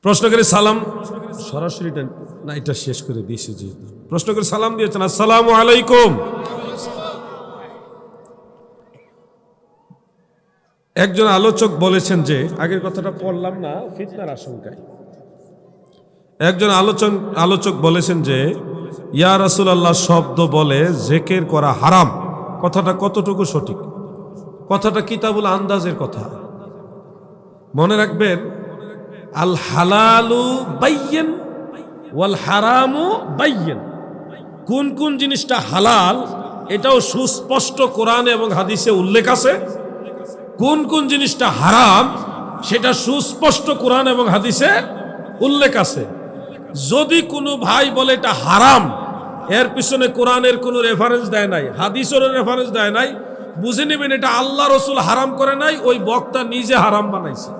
প্রশ্ন করে সালাম সরাসরি না, এটা শেষ করে দিয়েছি। যে প্রশ্ন করে সালাম দিয়েছেন, আসসালামু আলাইকুম। একজন আলোচক বলেছেন যে, আগের কথাটা পড়লাম না ফিতনার আশঙ্কায়, একজন আলোচক বলেছেন যে ইয়া রাসূলুল্লাহ শব্দ বলে জিকির করা হারাম, কথাটা কতটুকু সঠিক? কথাটা কিতাবুল আন্দাজের কথা। মনে রাখবেন, আল হালালু বাইয়িন ওয়াল হারামু বাইয়িন। কোন কোন জিনিসটা হালাল এটাও সুস্পষ্ট কোরআন এবং হাদিসে উল্লেখ আছে, কোন কোন জিনিসটা হারাম সেটা সুস্পষ্ট কোরআন এবং হাদিসে উল্লেখ আছে। যদি কোনো ভাই বলে এটা হারাম, এর পিছনে কোরআনের কোনো রেফারেন্স দেয় নাই, হাদিসেরও রেফারেন্স দেয় নাই, বুঝে নেবেন এটা আল্লাহ রসুল হারাম করে নাই, ওই বক্তা নিজে হারাম বানাইছে।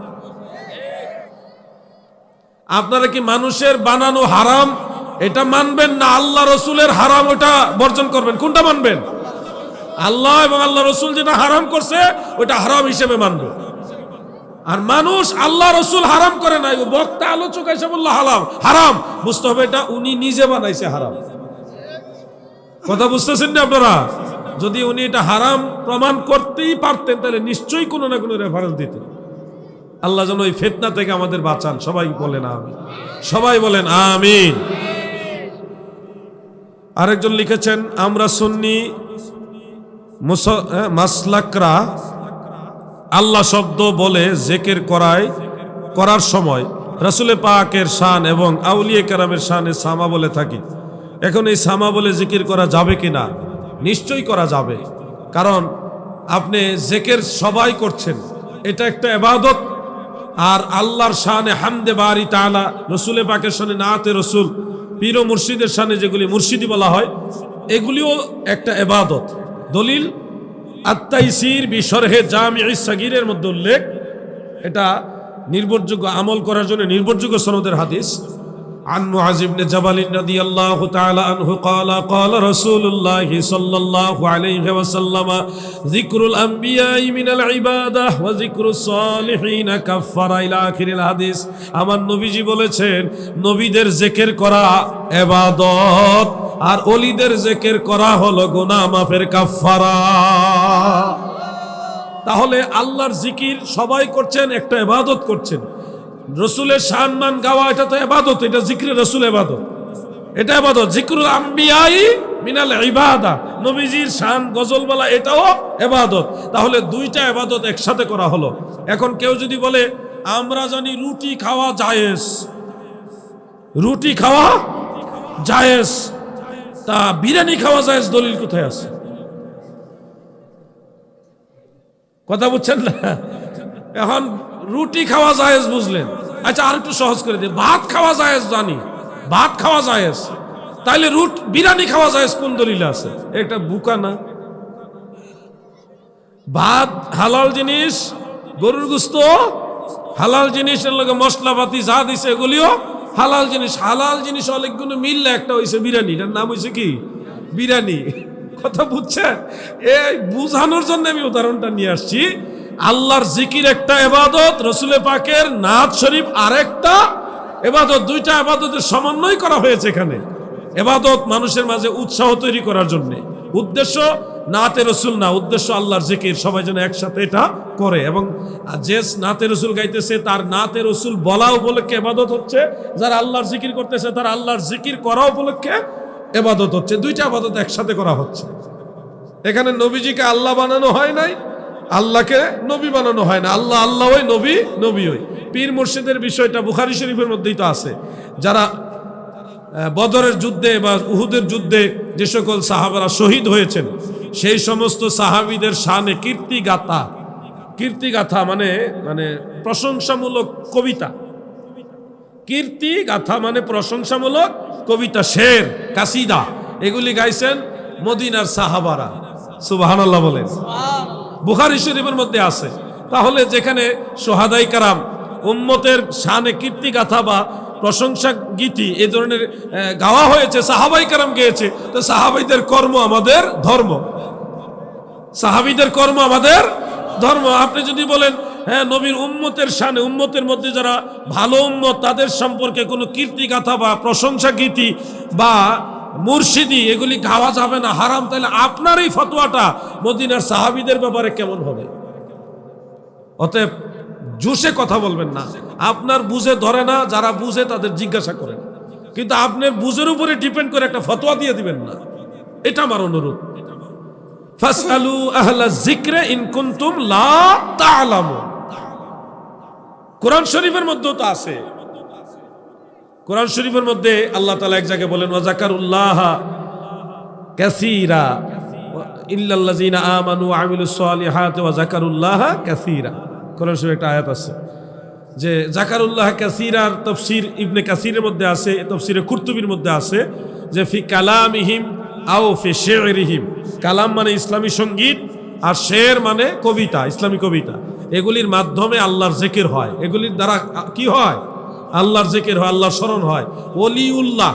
আপনারা কি মানুষের বানানো হারাম এটা মানবেন, না আল্লাহ রসুলের হারাম ওটা বর্জন করবেন? কোনটা মানবেন? আল্লাহ এবং আল্লাহ রসুল যেটা হারাম করছে ওটা হারাম হিসেবে মানবে। আর মানুষ আল্লাহ রসুল হারাম করে নাই, বক্তা আলোচক এসে বললো হারাম, হারাম বুঝতে হবে এটা উনি নিজে বানাইছে হারাম। কথা বুঝতেছেন না আপনারা? যদি উনি এটা হারাম প্রমাণ করতেই পারতেন তাহলে নিশ্চয়ই কোনো না কোনো রেফারেন্স দিতেন। আল্লাহ যেন ওই ফিতনা থেকে আমাদের বাঁচান। সবাই বলেন আমিন, সবাই বলেন আমিন। আরেকজন লিখেছেন, আমরা সুন্নি মাসলাকরা আল্লাহ শব্দ বলে জিকির করার সময় রাসূল পাকের শান এবং আউলিয়া কেরামের শানে সামা বলে থাকি। এখন এই সামা বলে জিকির করা যাবে কিনা? নিশ্চয়ই করা যাবে, কারণ আপনি জিকির সবাই করছেন, এটা একটা ইবাদত। আর আল্লাহর শানে হামদে বারি তাআলা, রাসূল পাকের শানে নাতে রাসূল, পীর ও মুর্শিদের শানে যেগুলি মুর্শিদি বলা হয়, এগুলিও একটা ইবাদত। দলিল আত-তাইসির বিশরহে জামিউস সাগীরের মধ্যে উল্লেখ, এটা নির্ভরযোগ্য, আমল করার জন্য নির্ভরযোগ্য সনদের হাদিস। عن معاذ بن جبل رضي الله تعالى عنه قال قال رسول الله صلى الله عليه وسلم ذكر الأنبياء من العبادة وذكر الصالحين كفر إلى آخر الحديث। আমার নবীজি বলেছেন নবীদের জিকির করা ইবাদত আর ওলিদের জিকির করা হলো গুনাহ মাফের কাফারা। তাহলে আল্লাহর জিকির সবাই করছেন, একটা ইবাদত করছেন। রসুলের শানমান গাওয়া এটা তো ইবাদত, এটা জিক্রে রসুল ইবাদত, এটা ইবাদত। জিক্রুল আম্বিয়াই মিনাল ইবাদা, নবীজির শান গজল বলা এটাও ইবাদত। তাহলে দুইটা ইবাদত একসাথে করা হলো। এখন কেউ যদি বলে আমরা জানি রুটি খাওয়া জায়েজ, রুটি খাওয়া জায়েজ, তা বিরিয়ানি খাওয়া জায়েজ দলিল কোথায় আছে? কথা বুঝছেন না? এখন রুটি খাওয়া জায়েজ বুঝলেন, আচ্ছা আর একটু সহজ করে দিই, ভাত খাওয়া জায়েজ জানি, ভাত খাওয়া জায়েজ, তাইলে বিরিয়ানি খাওয়া জায়েজ কোন দলিলে আছে? একটা বুকা না? ভাত হালাল জিনিস, গরুর গোশত হালাল জিনিস, এর লগে মশলাপাতি যা দিছে এগুলিও হালাল জিনিস। হালাল জিনিস অনেকগুলো মিললে একটা হইছে বিরিয়ানি, এটার নাম হইছে কি? বিরিয়ানি। কথা বুঝছেন? এই বুঝানোর জন্য আমি উদাহরণটা নিয়ে আসছি। আল্লাহর জিকির একটা ইবাদত, রাসূল পাকের নাত শরীফ আরেকটা ইবাদত। দুইটা ইবাদতের সমন্বয় করা হয়েছে এখানে। ইবাদত মানুষের মাঝে উৎসাহ তৈরি করার জন্য, উদ্দেশ্য নাতে রাসূল না, উদ্দেশ্য আল্লাহর জিকির, সবাই যেন একসাথে এটা করে। এবং যে নাতে রাসূল গাইতেছে তার নাতে রাসূল বলা উপলক্ষে ইবাদত হচ্ছে, যারা আল্লাহর জিকির করতেছে তার আল্লাহর জিকির করা উপলক্ষে ইবাদত হচ্ছে। দুইটা ইবাদত একসাথে করা হচ্ছে। এখানে নবীজিকে আল্লাহ বানানো হয় নাই, আল্লাহকে নবী বানানো হয় না। আল্লাহ আল্লাহ ওই, নবী নবী ওই। পীর মুর্শিদের বিষয়টা বুখারী শরীফের মধ্যেই তো আছে। যারা বদরের যুদ্ধে বা উহুদের যুদ্ধে যে সকল সাহাবারা শহীদ হয়েছেন, সেই সমস্ত সাহাবীদের শানে কীর্তিগাথা, কীর্তিগাথা মানে মানে প্রশংসামূলক কবিতা, কীর্তিগাথা মানে প্রশংসামূলক কবিতা, শের, কাসিদা, এগুলি গাইছেন মদিনার সাহাবারা। সুবহানাল্লাহ বলেন। বুখারী শরীফের মধ্যে আছে। তাহলে যেখানে সোহাদাই কারাম উম্মতের শানে কীর্তিগাথা বা প্রশংসা গীতি এই ধরনের গাওয়া হয়েছে, সাহাবাই কারাম গেয়েছে, তো সাহাবাইদের কর্ম আমাদের ধর্ম, সাহাবীদের কর্ম আমাদের ধর্ম। আপনি যদি বলেন হ্যাঁ, নবীর উম্মতের শানে, উম্মতের মধ্যে যারা ভালো উম্মত তাদের সম্পর্কে কোনো কীর্তিগাথা বা প্রশংসা গীতি বা মুর্শিদি এগুলি গাওয়া যাবে না, হারাম। তাহলে আপনার এই ফতোয়াটা মদিনার সাহাবীদের ব্যাপারে কেমন হবে? অতএব জোশে কথা বলবেন না, আপনার বুঝে ধরে না, যারা বুঝে তাদের জিজ্ঞাসা করেন, কিন্তু আপনার বুঝের উপরে ডিপেন্ড করে একটা ফতোয়া দিয়ে দিবেন না, এটা আমার অনুরোধ। ফাসআলু আহলা যিকরি ইন কুনতুম লা তা'লামুন। কোরআন শরীফের মধ্যেও তো আছে। কোরআন শরীফের মধ্যে আল্লাহ তাআলা এক জায়গায় বলেন, ওয়া যাকারুল্লাহ কাসীরা ইল্লাল্লাযিনা আমানু ওয়া আমিলুস সালিহাতি ওয়া যাকারুল্লাহ কাসীরা। কোরআন শরীফে একটা আয়াত আছে যে যাকারুল্লাহ কাসীরার তাফসীর ইবনে কাসীরের মধ্যে আছে, তাফসীরে কুরতুবীর মধ্যে আছে যে ফি কালামিহিম আও ফি শি'রিহিম। কালাম মানে ইসলামী সঙ্গীত, আর শের মানে কবিতা, ইসলামী কবিতা। এগুলির মাধ্যমে আল্লাহর জিকির হয়, এগুলির দ্বারা কি হয়? আল্লাহর জিকির হয়, আল্লাহর স্মরণ হয়। ওলিউল্লাহ,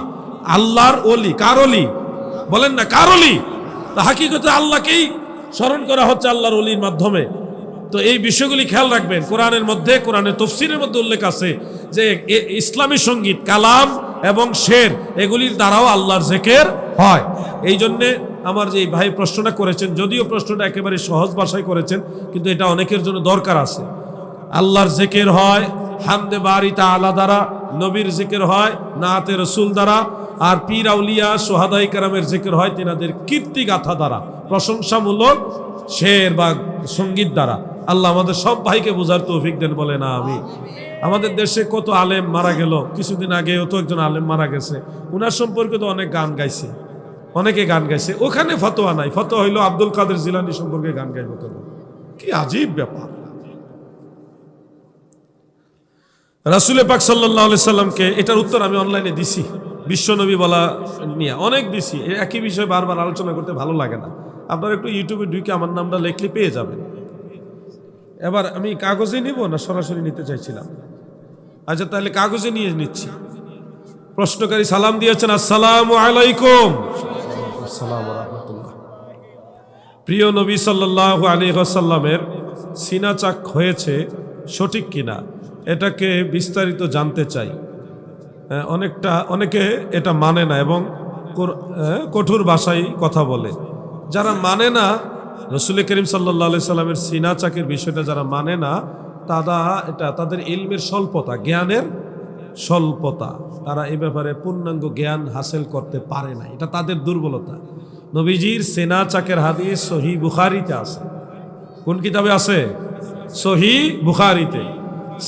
আল্লাহর ওলি। কার ওলি বলেন না? কার ওলি? তা হাকিকতে আল্লাহকেই স্মরণ করা হচ্ছে আল্লাহর ওলির মাধ্যমে। তো এই বিষয়গুলি খেয়াল রাখবেন। কোরআনের মধ্যে, কোরআনের তাফসীরের মধ্যে উল্লেখ আছে যে ইসলামী সঙ্গীত, কালাম এবং শের এগুলির দ্বারাও আল্লাহর জিকির হয়। এই জন্যে আমার যে ভাই প্রশ্নটা করেছেন, যদিও প্রশ্নটা একেবারে সহজ ভাষায় করেছেন, কিন্তু এটা অনেকের জন্য দরকার আছে। আল্লাহর জিকির হয় হামদে বারি তাআলা দ্বারা, নবীর জিকির হয় নাতে রসুল দ্বারা, আর পীর আউলিয়া সোহাদাই কেরামের জিকির হয় তিনাদের কীর্তি গাথা দ্বারা, প্রশংসামূলক শের বা সঙ্গীত দ্বারা। আল্লাহ আমাদের সব ভাইকে বোঝার তৌফিক দেন, বলে না আমি। আমাদের দেশে কত আলেম মারা গেল, কিছুদিন আগেও তো একজন আলেম মারা গেছে, উনার সম্পর্কে তো অনেক গান গাইছে, অনেকে গান গাইছে, ওখানে ফতোয়া নাই। ফতোয়া হইলো আব্দুল কাদের জিলানী সম্পর্কে গান গাইব কেন? কি আজীব ব্যাপার। রাসূল পাক সাল্লাল্লাহু আলাইহি সাল্লামকে, এটার উত্তর আমি অনলাইনে দিছি, বিশ্বনবী বলা নিয়ে অনেক দিছি। একই বিষয় বারবার আলোচনা করতে ভালো লাগে না। আপনারা একটু ইউটিউবে ঢুকে আমার নামটা লেখলে পেয়ে যাবেন। এবার আমি কাগজে নিব না সরাসরি নিতে চাইছিলাম? আচ্ছা, তাহলে কাগজে নিয়ে নিচ্ছি। প্রশ্নকারী সালাম দিয়েছেন, আসসালামু আলাইকুম। আসসালামু রাহমাতুল্লাহ। প্রিয় নবী সাল্লাল্লাহু আলাইহি ওয়াসাল্লামের সিনা চাক হয়েছে, সঠিক কিনা এটাকে বিস্তারিত জানতে চাই। অনেকে এটা মানে না এবং কঠোর ভাষায় কথা বলে। যারা মানে না রাসূল করিম সাল্লাল্লাহু আলাইহি সাল্লামের সিনা চাকের বিষয়টা যারা মানে না, এটা তাদের ইলমের স্বল্পতা, জ্ঞানের স্বল্পতা। তারা এই ব্যাপারে পূর্ণাঙ্গ জ্ঞান হাসিল করতে পারে না, এটা তাদের দুর্বলতা। নবীজির সিনা চাকের হাদিস সহিহ বুখারীতে আছে। কোন কিতাবে আছে? সহিহ বুখারীতে।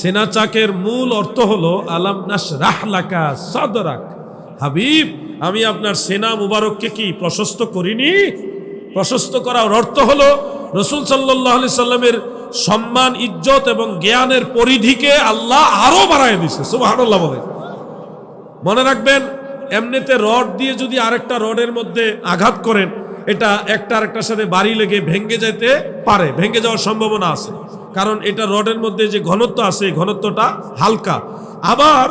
সিনা চাকের মূল অর্থ হলো আলাম নাশরাহ লাকা সাদরাক। হাবিব, আমি আপনার সিনা মুবারককে কি প্রশস্ত করিনি? প্রশস্ত করার অর্থ হলো রাসূল সাল্লাল্লাহু আলাইহি সাল্লামের সম্মান, ইজ্জত এবং জ্ঞানের পরিধিকে আল্লাহ আরো বাড়ায় দিয়েছে। সুবহানাল্লাহ বলে। মনে রাখবেন, এমনিতে রড দিয়ে যদি আরেকটা রডের মধ্যে আঘাত করেন, এটা একটা আরেকটার সাথে বাড়ি লেগে ভেঙে যেতে পারে, ভেঙে যাওয়ার সম্ভাবনা আছে, কারণ এটা রডের মধ্যে যে ঘনত্ব আছে এই ঘনত্বটা হালকা। আবার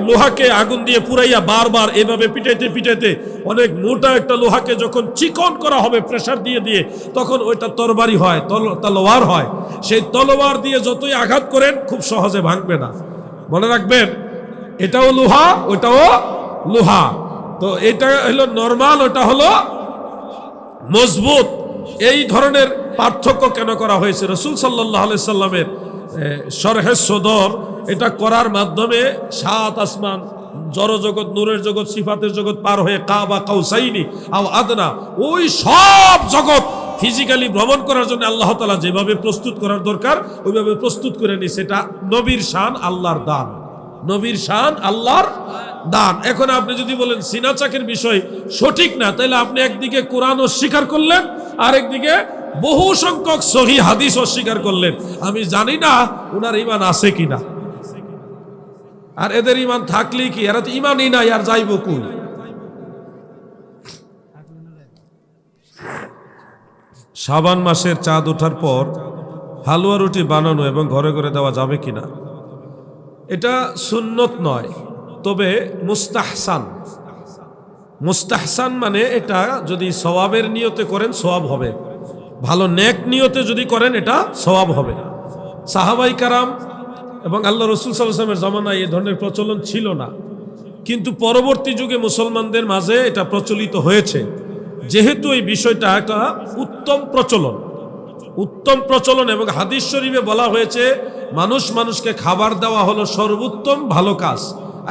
লোহাকে আগুন দিয়ে পুরাইয়া বারবার এভাবে পিটাইতে পিটাইতে অনেক মোটা একটা লোহাকে যখন চিকন করা হবে প্রেসার দিয়ে দিয়ে, তখন ওইটা তরবারি হয়, তলোয়ার হয়। সেই তলোয়ার দিয়ে যতই আঘাত করেন খুব সহজে ভাঙবে না। মনে রাখবেন, এটাও লোহা, ওইটাও লোহা। তো এটা হলো নরমাল, ওটা হলো মজবুত। এই ধরনের পার্থক্য কেন করা হয়েছে? রাসূল সাল্লাল্লাহু আলাইহি সাল্লামের শরহে সদর এটা করার মাধ্যমে সাত আসমান, জড়জগৎ, নূরের জগৎ, সিফাতের জগৎ পার হয়ে কাবা কাউসাইনি আও আদনা, ওই সব জগৎ ফিজিক্যালি ভ্রমণ করার জন্য আল্লাহ তাআলা যেভাবে প্রস্তুত করার দরকার ওইভাবে প্রস্তুত করে নি। সেটা নবীর শান, আল্লাহর দান। নবীর শান, আল্লাহর দান। এখন আপনি যদি বলেন সিনা চাকের বিষয় সঠিক না, তাহলে আপনি একদিকে কোরআন অস্বীকার করলেন, আর একদিকে বহু সংখ্যক সহিহ হাদিস অস্বীকার করলেন। আমি জানি না ওনার ঈমান আছে কিনা, আর এদের ঈমান থাকলেই কি, এরা তো ঈমানই নাই, আর যাইব কই? শাবান মাসের চাঁদ ওঠার পর হালুয়া রুটি বানানো এবং ঘরে ঘরে দেওয়া যাবে কিনা? এটা সুন্নত নয়, তবে মুস্তাহসান। মুস্তাহসান মানে এটা যদি সওয়াবের নিয়তে করেন সওয়াব হবে, ভালো নেক নিয়তে যদি করেন এটা সওয়াব হবে। সাহাবাই কারাম এবং আল্লাহ রসুল সাল্লাল্লাহু আলাইহি ওয়াসাল্লামের জামানায় এই ধরনের প্রচলন ছিল না, কিন্তু পরবর্তী যুগে মুসলমানদের মাঝে এটা প্রচলিত হয়েছে। যেহেতু এই বিষয়টা একটা উত্তম প্রচলন এবং হাদিস শরীফে বলা হয়েছে মানুষ মানুষকে খাবার দেওয়া হলো সর্বোত্তম ভালো কাজ।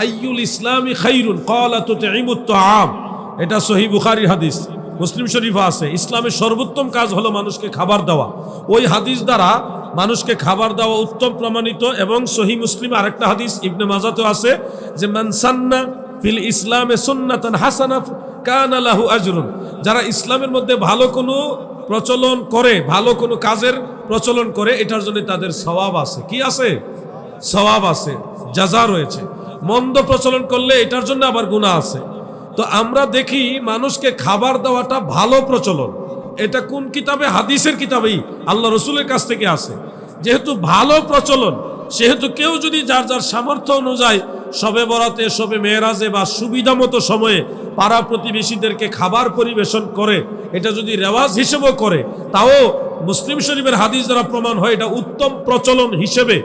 আইয়ুল ইসলামি খাইরুন ক্বালা তুতঈমুত তাআম, এটা সহিহ বুখারীর হাদিস, মুসলিম শরীফে আছে। ইসলামের সর্বোত্তম কাজ হলো মানুষকে খাবার দেওয়া। ওই হাদিস দ্বারা মানুষকে খাবার দেওয়া উত্তম প্রমাণিত। এবং সহিহ মুসলিম আরেকটা হাদিস ইবনে মাজাতেও আছে যে মান সান্না ফিল ইসলামে সুন্নাতান হাসানা কানা লাহু আজরুন, যারা ইসলামের মধ্যে ভালো কোনো প্রচলন করে, ভালো কোনো কাজের প্রচলন করে, এটার জন্য তাদের সওয়াব আছে। কি আছে? সওয়াব আছে, জাযা রয়েছে। মন্দ প্রচলন করলে এটার জন্য আবার গুনাহ আছে। তো আমরা দেখি মানুষকে খাবার দেওয়াটা ভালো প্রচলন। এটা কোন কিতাবে? হাদিসের কিতাবেই, আল্লাহ রসুলের কাছ থেকে আসে। যেহেতু ভালো প্রচলন, সেহেতু কেউ যদি যার যার সামর্থ্য অনুযায়ী শবে বরাতে, শবে মেরাজে বা সুবিধা মতো সময়ে পাড়া প্রতিবেশীদেরকে খাবার পরিবেশন করে, এটা যদি রেওয়াজ হিসেবেও করে, তাও মুসলিম শরীফের হাদিস দ্বারা প্রমাণ হয় এটা উত্তম প্রচলন হিসেবে,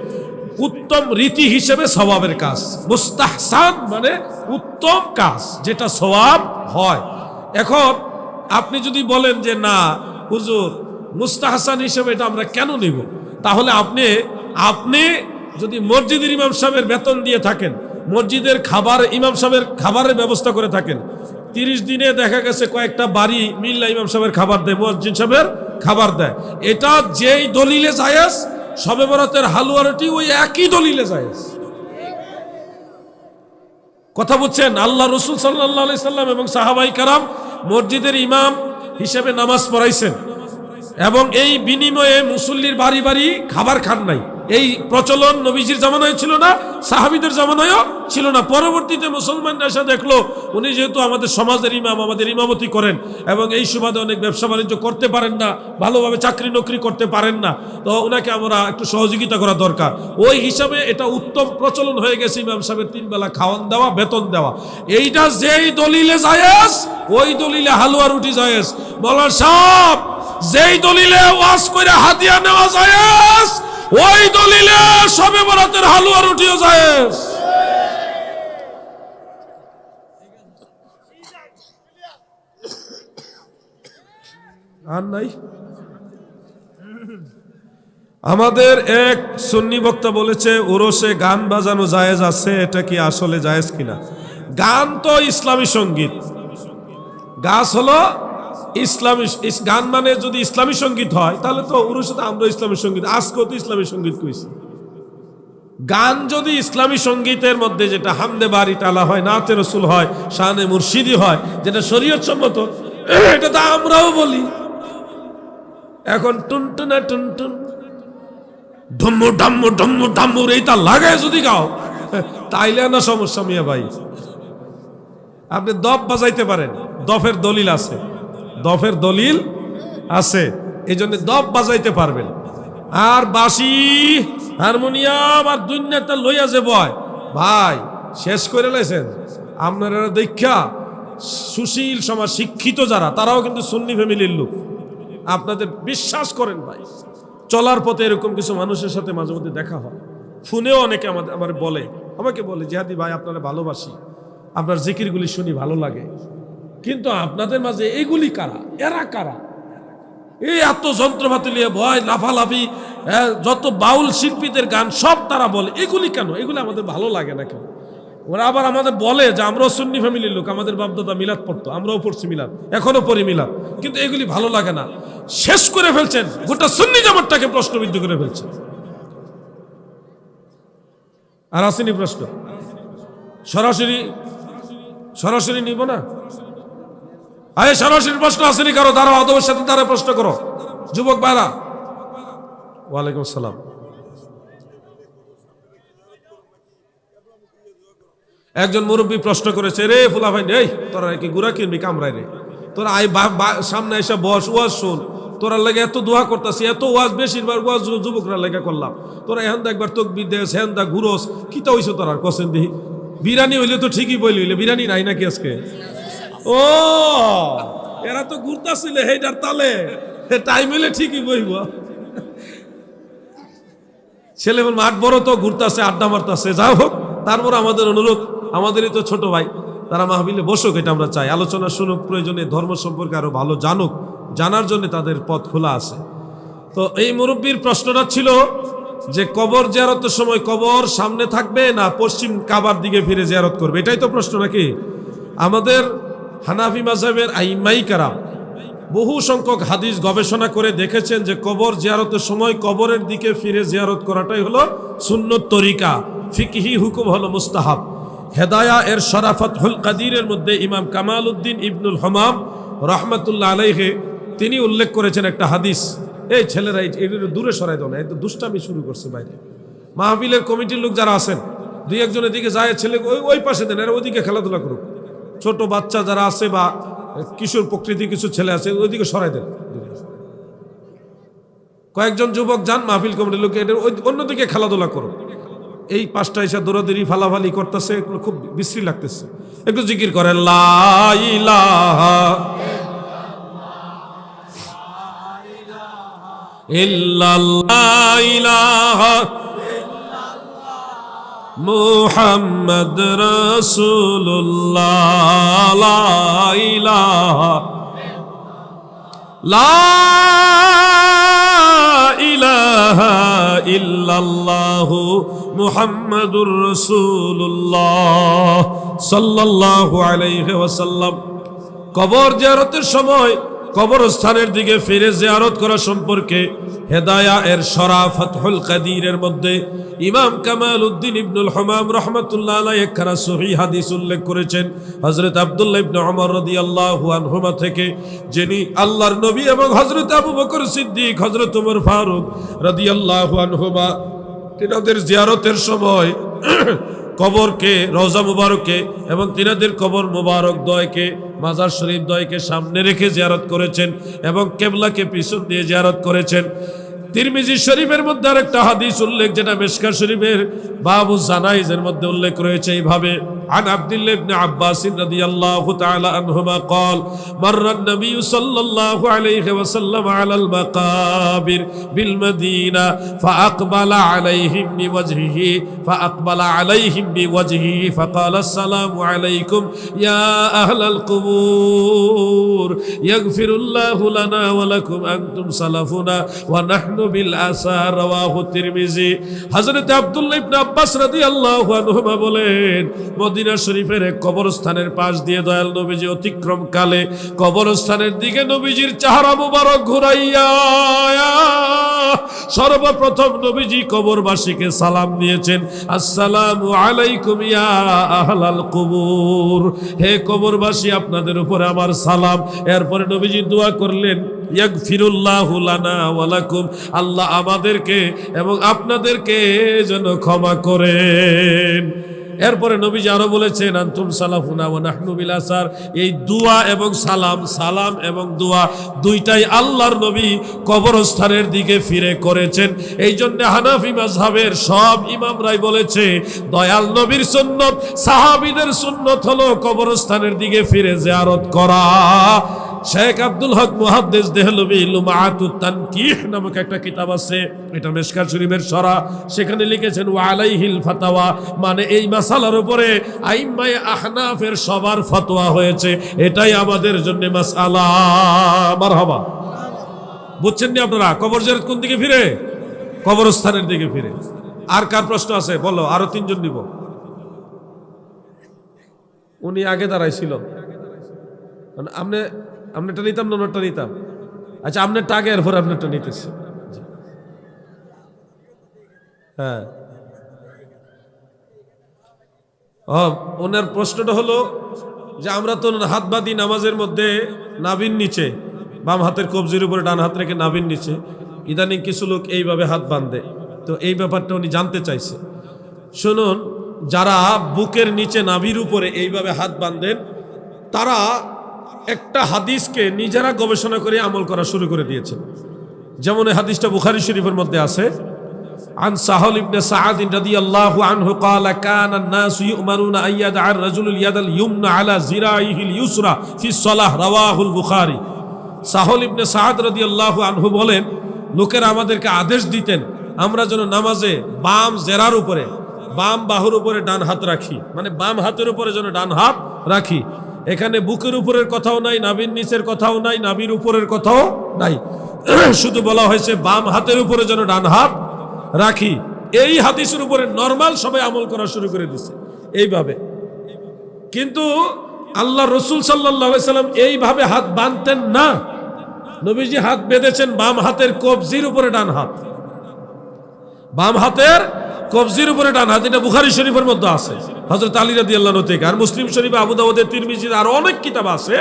উত্তম রীতি হিসেবে সওয়াবের কাজ। মুস্তাহসান মানে উত্তম কাজ, যেটা সওয়াব হয়। এখন আপনি যদি বলেন যে না হুজুর মুস্তাহসান হিসেবে এটা আমরা কেন নিব, তাহলে আপনি যদি মসজিদের ইমাম সাহেবের বেতন দিয়ে থাকেন, মসজিদের খাবার ইমাম সাহেবের খাবারের ব্যবস্থা করে থাকেন, 30 দিনে দেখা গেছে কয়েকটা বাড়ি মিল্লা ইমাম সাহেবের খাবার দেয়, মুয়াজ্জিন সাহেবের খাবার দেয়, এটা যেই দলিলে জায়েজ, শবে বরাতের হালুয়া রুটি ওই একই দলিলে জায়েজ। কথা বুঝছেন? আল্লাহ রসুল সাল্লাল্লাহু আলাইহি সাল্লাম এবং সাহাবাই কারাম মসজিদের ইমাম হিসেবে নামাজ পড়াইছেন এবং এই বিনিময়ে মুসল্লির বাড়ি বাড়ি খাবার খান নাই। এই প্রচলন নবীজির জামানায় ছিল না, সাহাবীদের জামানায়ও ছিল না। পরবর্তীতে মুসলমানরা এসে দেখলো উনি যেহেতু আমাদের সমাজের ইমাম, আমাদের ইমামতি করেন এবং এই সুবাদে অনেক ব্যবসা বাণিজ্য করতে পারেন না, ভালোভাবে চাকরি নকরি করতে পারেন না, তো ওনাকে আমরা একটু সহযোগিতা করা দরকার। ওই হিসাবে এটা উত্তম প্রচলন হয়ে গেছে ইমাম সাহেবের 3 বেলা খাওয়ান দেওয়া, বেতন দেওয়া। এইটা যেই দলিলে জায়েজ, ওই দলিলে হালুয়া রুটি জায়েজ। বলার সব যেই দলিলে ওয়াজ করে হাদিয়া নেওয়া জায়েজ, ওই দলিলে শবে বরাতের হালুয়া রুটিও জায়েজ। আর নাই? আমাদের এক সুন্নি বক্তা বলেছে ওরসে গান বাজানো জায়েজ আছে, এটা কি আসলে জায়েজ কিনা? গান তো ইসলামী সঙ্গীত, গাছ হলো ইসলামী গান, মানে যদি ইসলামী সঙ্গীত হয় তাহলে তো উরুসে তো আমরা ইসলামী সঙ্গীত, আজকেও তো ইসলামী সঙ্গীত কইছি। গান যদি ইসলামী সঙ্গীতের মধ্যে যেটা হামদে বাড়ি তালা হয়, নাতে রসুল হয়, শানে মুর্শিদি হয়, যেটা শরীয়ত সম্মত, এটা তো আমরাও বলি। এখন টুনটুনা টুনটুন ঢম্মু ঢাম্মু ঢম্মু ঢাম্মুর এইটা লাগায় যদি গাও, তাইলে না সমস্যা মিয়া ভাই। আপনি দফ বাজাইতে পারেন, দফের দলিল আছে, দফের দলিল আছে, এই জন্য দফ বাজাইতে পারবেন। আর বাঁশি, হারমোনিয়াম আর দুনিয়াতে লইয়া যে বয়, ভাই শেষ করে লাইছেন আপনারা। দেখা সুশীল সমাজ, শিক্ষিত যারা, তারাও কিন্তু সুন্নি ফ্যামিলির লোক। আপনাদের বিশ্বাস করেন ভাই, চলার পথে এরকম কিছু মানুষের সাথে মাঝে মধ্যে দেখা হয়, ফোনেও অনেকে আমাকে বলে জিহাদি ভাই আপনারা ভালোবাসি, আপনার জিকিরগুলি শুনি ভালো লাগে, কিন্তু আপনাদের মাঝে এগুলি কারা, এরা কারা? এই এত যন্ত্রপাতি নিয়ে ভয় লাফালাফি, যত বাউল শিল্পীদের গান সব তারা বলে, এগুলি কেন? এগুলি আমাদের ভালো লাগে না কেন? ওরা আবার আমাদের বলে যে আমরাও সুন্নি ফ্যামিলির লোক, আমাদের বাপদাদা মিলাদ পড়তো, আমরাও পড়ছি মিলাদ, এখনো পড়ি মিলাদ, কিন্তু এগুলি ভালো লাগে না। শেষ করে ফেলছেন গোটা সুন্নি জামাতটাকে, প্রশ্নবিদ্ধ করে ফেলছেন। আর আসেনি প্রশ্ন? সরাসরি নিব না? আরে সরাসরি প্রশ্ন আসেনি কারো? দাঁড়াও, আদবের সাথে দাঁড়ায় প্রশ্ন করো যুবক ভাইরা। ওয়ালাইকুম আসসালাম। একজন মুরব্বী প্রশ্ন করেছে, রে ফুলা ভাই, এই তোরা কি গুড়া কিনবি কামরায় রে? তোরা আই সামনে এসে বস, ওয়াজ শুন, তোরা লাগে এত দোয়া করতেছি, এত ওয়াজ, বেশিরভাগ ওয়াজ যুবকরা লেগে করলাম, তোরা এখন একবার তকবির দেশ, হেন দা ঘুরোস, কিতা হইছো তোরা কসেন দিহি? বিরিয়ানি হইলে তো ঠিকই বইলে, বিরিয়ানি নাই নাকি আজকে? ও এরা তো ঘুরতাছিল হেইটার তালে, টাইম হইলে ঠিকই বইব। ছেলে মাঠ বড় তো ঘুরতেছে, আড্ডা মারতেছে, যা হোক। তারপর আমাদের অনুরোধ, আমাদেরই তো ছোট ভাই, তারা মাহফিলে বসুক, এটা আমরা চাই। আলোচনা শুনুক, প্রয়োজনে ধর্ম সম্পর্কে আরো ভালো জানুক, জানার জন্য তাদের পথ খোলা আছে। তো এই মুরব্বীর প্রশ্নটা ছিল যে কবর জিয়ারতের সময় কবর সামনে থাকবে না পশ্চিম কাবার দিকে ফিরে জিয়ারত করবে, এটাই তো প্রশ্ন নাকি? আমাদের হানাফি মাযহাবের আইম্মাই কারাম বহু সংখ্যক হাদিস গবেষণা করে দেখেছেন যে কবর জিয়ারতের সময় কবরের দিকে ফিরে জিয়ারত করাটাই হলো সুন্নত তরিকা, ফিকহি হুকুম হলো মুস্তাহাব। হেদায়া এর শরাফাতুল কাদিরের মধ্যে ইমাম কামাল উদ্দিন ইবনুল হমাম রহমাতুল্লাহ আলাইহি তিনি উল্লেখ করেছেন একটা হাদিস। এই ছেলেরা এটা দূরে সরাই দাও না, এত দুষ্টামি শুরু করছে বাইরে। মাহফিলের কমিটির লোক যারা আছেন, দুই একজনের দিকে যায়, ছেলে ওই পাশে দেন, এরা ওইদিকে খেলাধুলা করুক। ছোট বাচ্চা যারা আছে বা কিশোর প্রকৃতি কিছু ছেলে আছে, ওইদিকে সরাই দেন। কয়েকজন যুবক যান, মাহফিল কমিটির লোক এটা অন্যদিকে খেলাধুলা করুক। এই পাঁচটা এসে দৌড়াদৌড়ি ফালাফালি করতেছে, এগুলো খুব বিশ্রী লাগতেছে। একটু জিকির করেন, লা ইলাহা ইল্লাল্লাহ ইলাহা মুহাম্মদ রাসূলুল্লাহ লা ইলাহা ইল্লাল্লাহু মুহাম্মাদুর রাসূলুল্লাহ সাল্লাল্লাহু আলাইহি ওয়াসাল্লাম। কবর জিয়ারতের সময় কবরস্থানের দিকে ফিরে জিয়ারত করা সম্পর্কে হেদায়া এর শরাফাতুল কাদিরের মধ্যে ইমাম কামাল উদ্দিন ইবনুল হমাম রাহমাতুল্লাহ আলাইহি একখানা সহিহ হাদিস উল্লেখ করেছেন হযরত আব্দুল্লাহ ইবনে ওমর রাদিয়াল্লাহু আনহুমা থেকে, যিনি আল্লাহর নবী এবং হযরত আবু বকর সিদ্দিক, হযরত ওমর ফারুক রাদিয়াল্লাহু আনহুমা তিনাদের জিয়ারতের সময় কবরকে, রওজা মুবারককে এবং তিনাদের কবর মুবারক দয়কে, মাজার শরীফ দয়কে সামনে রেখে জিয়ারত করেছেন এবং কিবলাকে পিছন দিয়ে জিয়ারত করেছেন। তিরমিজি শরীফের মধ্যে আরেকটা হাদিস উল্লেখ, যেটা মিশকাত শরীফের বাবু জানাইজের মধ্যে উল্লেখ রয়েছে এইভাবে, عن عبد الله بن عباس رضي الله تعالى عنهما قال مر النبي صلى الله عليه وسلم على المقابر بالمدينة فأقبل عليهم بوجهه فقال السلام عليكم يا أهل القبور يغفر الله لنا ولكم أنتم سلفنا ونحن بالآثار رواه الترمذي। হযরত আব্দুল্লাহ ইবনে আব্বাস রাদিয়াল্লাহু আনহুমা বলেন, মদিনা শরীফের এক কবরস্থানের পাশ দিয়ে দয়াল নবীজি অতিক্রম কালে কবরস্থানের দিকে নবীজির চেহারা মুবারক ঘুরাইয়া সর্বপ্রথম নবীজি কবরবাসীকে সালাম দিয়েছেন, আসসালামু আলাইকুম ইয়া আহলাল কুবুর, হে কবরবাসী আপনাদের উপরে আমার সালাম। এরপরে নবীজি দোয়া করলেন, ইয়াগফিরুল্লাহু লানা ওয়া লাকুম, আল্লাহ আমাদেরকে এবং আপনাদেরকে যেন ক্ষমা করেন। এরপরে নবীজি আরো বলেছেন, আনতুম সালাফুনা ওয়া নাহনু বিল আসার, এই দোয়া এবং সালাম, সালাম এবং দোয়া দুইটাই আল্লাহর নবী কবরস্থানের দিকে ফিরে করেছেন। এই জন্য হানাফি মাযহাবের সব ইমামরাই বলেছে দয়াল নবীর সুন্নত, সাহাবীদের সুন্নত হলো কবরস্থানের দিকে ফিরে জিয়ারত করা। শেখ আব্দুল হক মুহাদ্দিস দেহলভী লুমাআতুত তানকিহ নামক একটা কিতাব আছে, এটা মিশকাত শরীফের শরা, সেখানে লিখেছেন ওয়া আলাইহিল ফাতাওয়া, মানে এই মাসালার উপরে আইম্মায়ে আহনাফের সবার ফতোয়া হয়েছে, এটাই আমাদের জন্য মাসআলা। মারহাবা, বুঝছেন নি আপনারা? কবর জিয়ারত কোন দিকে ফিরে? কবরস্থানের দিকে ফিরে। আর কার প্রশ্ন আছে বলো, আরো তিনজন নিব। উনি আগে দাঁড়াইছিল, আমনেটা নিতাম না ওনারটা নিতাম? আচ্ছা, আপনারটা আগে, এরপর আপনারটা নিতেছি। হ্যাঁ, ওনার প্রশ্নটা হলো যে আমরা তো হাত বাঁধি নামাজের মধ্যে নাভির নিচে, বাম হাতের কবজির উপরে ডান হাত রেখে নাভির নিচে, ইদানিং কিছু লোক এইভাবে হাত বাঁধে, তো এই ব্যাপারটা উনি জানতে চাইছে। শুনুন, যারা বুকের নিচে নাভির উপরে এইভাবে হাত বাঁধেন, তারা একটা হাদিসকে নিজেরা গবেষণা করে আমল করা শুরু করে দিয়েছেন। যেমন এই হাদিসটা বুখারী শরীফের মধ্যে আছে, عن سهل بن سعد رضي الله عنه قال كان الناس يؤمرون أن يدع الرجل اليد اليمنى على ذراعه اليسرى في الصلاة رواه البخاري। সাহল ইবনে সাদ রাদিয়াল্লাহু আনহু বলেন, লোকেরা আমাদেরকে আদেশ দিতেন আমরা যেন নামাজে বাম জেরার উপরে, বাম বাহুর উপরে ডান হাত রাখি, মানে বাম হাতের উপরে যেন ডান হাত রাখি। এখানে বুকের উপরের কথাও নাই, নাভির নিচের কথাও নাই, নাভির উপরের কথাও নাই, শুধু বলা হয়েছে বাম হাতের উপরে যেন ডান হাত রাখি। এই হাদিসের উপরে নরমাল সবাই আমল করা শুরু করে দিচ্ছে এইভাবে। কিন্তু আল্লাহ রসুল সাল্লাল্লাহু আলাইহি সাল্লাম এইভাবে হাত বাঁধতেন না। নবীজি হাত বেঁধেছেন বাম হাতের কবজির উপরে ডান হাত, বাম হাতের কবজির উপরে ডান হাত। এটা বুখারী শরীফের মধ্যে আছে হযরত আলী রাদিয়াল্লাহু আনহু থেকে। আর মুসলিম শরীফে, আবু দাউদে, তিরমিজিতে আরো অনেক কিতাব আছে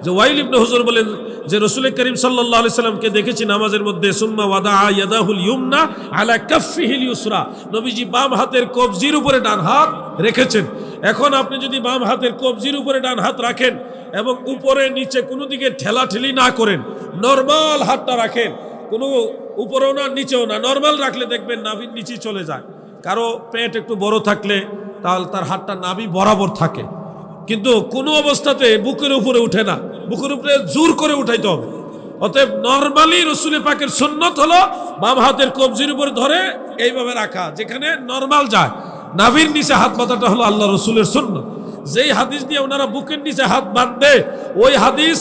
যে ওয়াইল ইবনে হুজর বলেন যে রাসূল করিম সাল্লাল্লাহু আলাইহি সাল্লামকে দেখেছি নামাজের মধ্যে সুম্মা ওয়াদা ইয়াদাহুল ইউমনা আলা কাফফিহিল ইউসরা, নবীজি বাম হাতের কবজির উপরে ডান হাত রেখেছেন। এখন আপনি যদি বাম হাতের কবজির উপরে ডান হাত রাখেন এবং উপরে নিচে কোনো দিকে ঠেলাঠেলি না করেন, নরমাল হাতটা রাখেন, কোনো উপরেও না নিচেও না, নরমাল রাখলে দেখবেন নাভির নিচে চলে যায়। কারো পেট একটু বড় থাকলে তাহলে তার হাতটা নাভি বরাবর থাকে, কিন্তু কোনো অবস্থাতে বুকের উপরে উঠে না, বুকের উপরে জোর করে উঠাইতে হবে। অতএব নরমালি রসুল পাকের সুন্নত হলো বাম হাতের কবজির উপর ধরে এইভাবে রাখা, যেখানে নরমাল যায়। নাভির নিচে হাত বাঁধাটা হলো আল্লাহ রসুলের সুন্নত। যেই হাদিস দিয়ে ওনারা বুকের নিচে হাত বাঁধবে, ওই হাদিস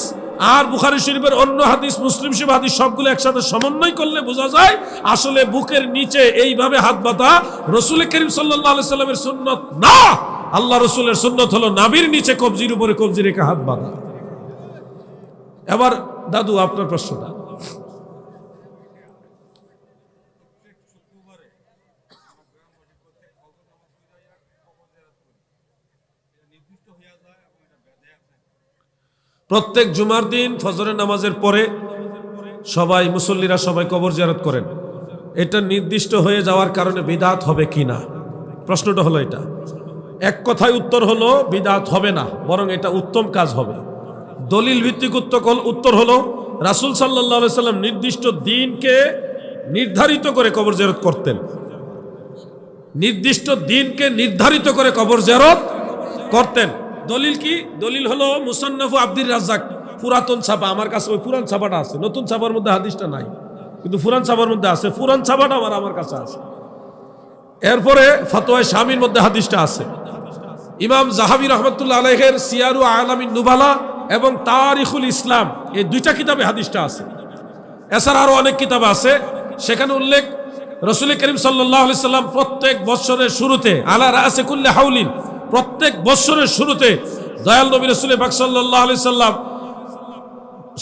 আর বুখারী শরীফের অন্য হাদিস, মুসলিম শরীফ হাদিস সবগুলো একসাথে সমন্বয় করলে বোঝা যায় আসলে বুকের নিচে এইভাবে হাত বাঁধা রাসূল করিম সাল্লাল্লাহু আলাইহি সাল্লামের সুন্নত না। আল্লাহ রসুলের সুন্নত হলো নাভির নিচে কবজির উপরে কবজি রেখে হাত বাঁধা। এবার দাদু আপনার প্রশ্নটা। প্রত্যেক জুমার দিন ফজরের নামাজের পরে সবাই মুসল্লিরা সবাই কবর জিয়ারত করেন, এটা নির্দিষ্ট হয়ে যাওয়ার কারণে বিদআত হবে কিনা, প্রশ্নটা হলো এটা। এক কথায় উত্তর হলো বিদআত হবে না, বরং এটা উত্তম কাজ হবে। দলিল ভিত্তিক উত্তর হলো রাসূল সাল্লাল্লাহু আলাইহি সাল্লাম নির্দিষ্ট দিনকে নির্ধারিত করে কবর জিয়ারত করতেন, নির্দিষ্ট দিনকে নির্ধারিত করে কবর জিয়ারত করতেন। দলিল কি? দলিল হলো মুসান্নাফ আব্দুর রাজ্জাক, পুরাতন ছাপা, আমার কাছে ওই পুরান ছাপাটা আছে, নতুন ছাপার মধ্যে হাদিসটা নাই, কিন্তু পুরান ছাপার মধ্যে আছে, পুরান ছাপাটা আমার কাছে আছে। এরপরে ফতোয়া শামির মধ্যে হাদিসটা আছে। ইমাম যাহাবী রাহমাতুল্লাহ আলাইহির সিয়ারু আলামিন নুবালা এবং তারিখুল ইসলাম, এই দুইটা কিতাবে হাদিসটা আছে। এছাড়া আরো অনেক কিতাব আছে, সেখানে উল্লেখ রাসূল করিম সাল্লাল্লাহু আলাইহি সাল্লাম প্রত্যেক বছরের শুরুতে আলা রাসে কুল্লি হাউলিন, প্রত্যেক বছরের শুরুতে দয়াল নবী রাসূল পাক সাল্লাল্লাহু আলাইহি সাল্লাম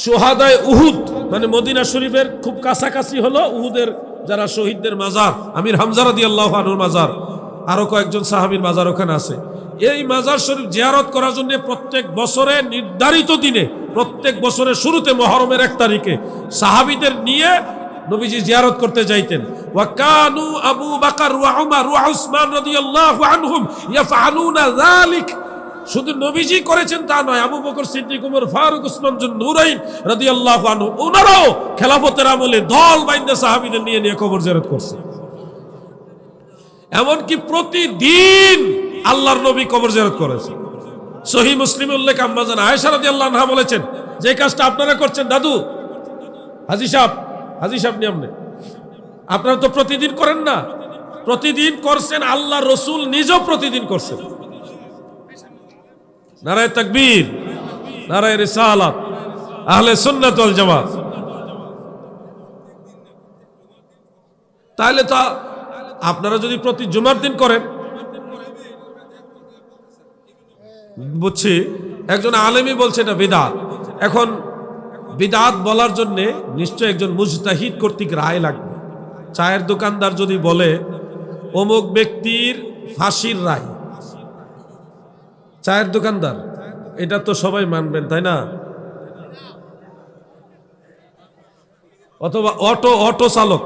শুহাদায়ে উহুদ, মানে মদিনা শরীফের খুব কাছাকাছি হলো উহুদের যারা শহীদদের মাজার, আমির হামজা রাদিয়াল্লাহু আনহুর মাজার, আরো কয়েকজন সাহাবীর মাজার ওখানে আছে। এই মাজার শরীফ জিয়ারত করার জন্য প্রত্যেক বছরে নির্ধারিত দিনে, প্রত্যেক বছরের শুরুতে মুহররমের 1 তারিখে সাহাবীদের নিয়ে নবীজি জিয়ারত করতে যাইতেন। ওয়া কানু আবু বকর ওয়া উমর ওয়া উসমান রাদিয়াল্লাহু আনহুম ইয়াফআলুনা যালিক। শুধু নবীজি করেছেন তা নয়, আবু বকর সিদ্দিক, উমর ফারুক, উসমান যুন নূরাইন রাদিয়াল্লাহু আনহু ওনারাও খেলাফতের আমলে দল বাইন্দা সাহাবীদের নিয়ে নিয়ে কবর জিয়ারত করছে। এমনকি প্রতিদিন আল্লাহর নবী কবর জিয়ারত করেছেন। সহিহ মুসলিমে উল্লেখ, আম্মা জান আয়েশা রাদিয়াল্লাহু আনহা বলেছেন, যে কাজটা আপনারা করছেন দাদু, হাজী সাহেব নিয়মনে আপনারা তো প্রতিদিন করেন না, প্রতিদিন করছেন, আল্লাহ রসুল নিজেও প্রতিদিন করছেন। নারায়ে তাকবীর, নারায়ে রিসালাত, আহলে সুন্নাত ওয়াল জামাত। তাহলে তো আপনারা যদি প্রতি জুমার দিন করেন, বুঝছি একজন আলেমই বলছে এটা বিদআত। এখন বিদআত বলার জন্য নিশ্চয় একজন মুজতাহিদ কর্তৃক রায় লাগবে। চায়ের দোকানদার যদি বলে অমুক ব্যক্তির ফাঁসির রায়, চায়ের দোকানদার, এটা তো সবাই মানবেন, তাই না? অথবা অটো চালক,